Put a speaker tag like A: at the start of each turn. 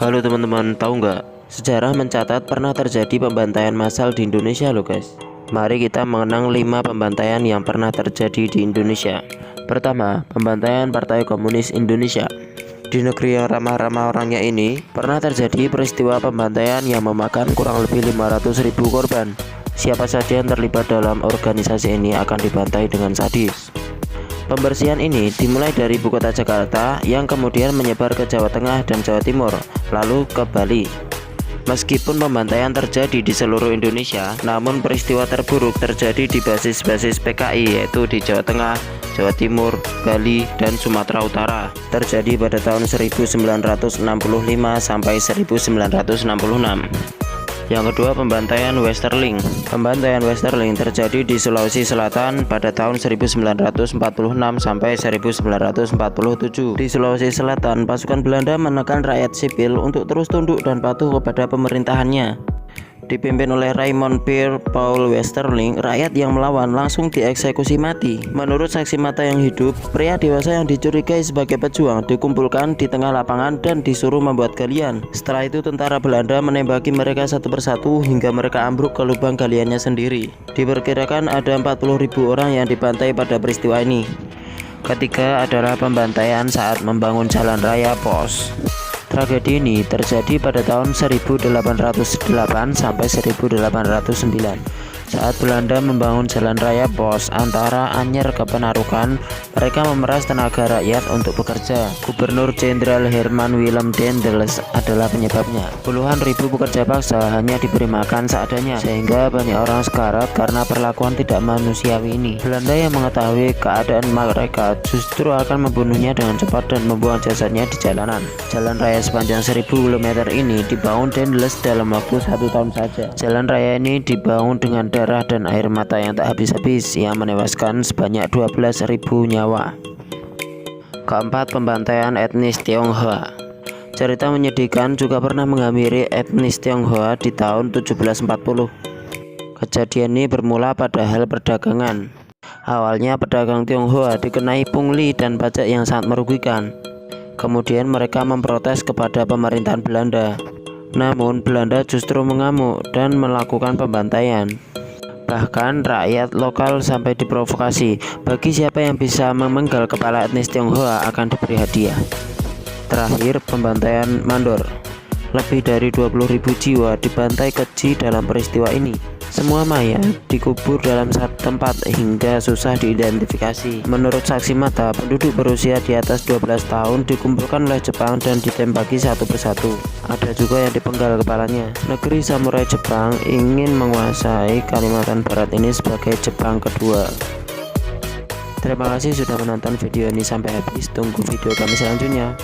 A: Halo teman-teman, tahu nggak? Sejarah mencatat pernah terjadi pembantaian massal di Indonesia loh guys. Mari kita mengenang 5 pembantaian yang pernah terjadi di Indonesia. Pertama, pembantaian Partai Komunis Indonesia. Di negeri yang ramah-ramah orangnya ini, pernah terjadi peristiwa pembantaian yang memakan kurang lebih 500.000 korban. Siapa saja yang terlibat dalam organisasi ini akan dibantai dengan sadis. Pembersihan ini dimulai dari ibu kota Jakarta yang kemudian menyebar ke Jawa Tengah dan Jawa Timur, lalu ke Bali. Meskipun pembantaian terjadi di seluruh Indonesia, namun peristiwa terburuk terjadi di basis-basis PKI, yaitu di Jawa Tengah, Jawa Timur, Bali, dan Sumatera Utara. Terjadi pada tahun 1965 sampai 1966. Yang kedua, pembantaian Westerling. Pembantaian Westerling terjadi di Sulawesi Selatan pada tahun 1946 sampai 1947. Di Sulawesi Selatan, pasukan Belanda menekan rakyat sipil untuk terus tunduk dan patuh kepada pemerintahannya. Dipimpin oleh Raymond Pierre Paul Westerling, rakyat yang melawan langsung dieksekusi mati. Menurut saksi mata yang hidup, pria dewasa yang dicurigai sebagai pejuang dikumpulkan di tengah lapangan dan disuruh membuat galian. Setelah itu tentara Belanda menembaki mereka satu persatu hingga mereka ambruk ke lubang galiannya sendiri. Diperkirakan ada 40.000 orang yang dibantai pada peristiwa ini. Ketiga adalah pembantaian saat membangun jalan raya pos. Tragedi ini terjadi pada tahun 1808 sampai 1809 saat Belanda membangun jalan raya pos antara Anyer ke Penarukan. Mereka memeras tenaga rakyat untuk bekerja. Gubernur Jenderal Herman Willem Daendels adalah penyebabnya. Puluhan ribu pekerja paksa hanya diberi makan seadanya, sehingga banyak orang sekarat karena perlakuan tidak manusiawi ini. Belanda yang mengetahui keadaan mereka justru akan membunuhnya dengan cepat dan membuang jasadnya di jalanan. Jalan raya sepanjang 1000 km ini dibangun Daendels dalam waktu 1 tahun saja. Jalan raya ini dibangun dengan darah dan air mata yang tak habis-habis yang menewaskan sebanyak 12.000 nyawa. Keempat, pembantaian etnis Tionghoa. Cerita menyedihkan juga pernah menghampiri etnis Tionghoa di tahun 1740. Kejadian ini bermula pada hal perdagangan. Awalnya pedagang Tionghoa dikenai pungli dan pajak yang sangat merugikan. Kemudian mereka memprotes kepada pemerintahan Belanda. Namun Belanda justru mengamuk dan melakukan pembantaian. Bahkan rakyat lokal sampai diprovokasi. Bagi siapa yang bisa memenggal kepala etnis Tionghoa akan diberi hadiah. Terakhir, pembantaian Mandor. Lebih dari 20.000 jiwa dibantai keji dalam peristiwa ini. Semua mayat dikubur dalam satu tempat hingga susah diidentifikasi. Menurut saksi mata, penduduk berusia di atas 12 tahun dikumpulkan oleh Jepang dan ditembaki satu persatu. Ada juga yang dipenggal kepalanya. Negeri samurai Jepang ingin menguasai Kalimantan Barat ini sebagai Jepang kedua. Terima kasih sudah menonton video ini sampai habis. Tunggu video kami selanjutnya.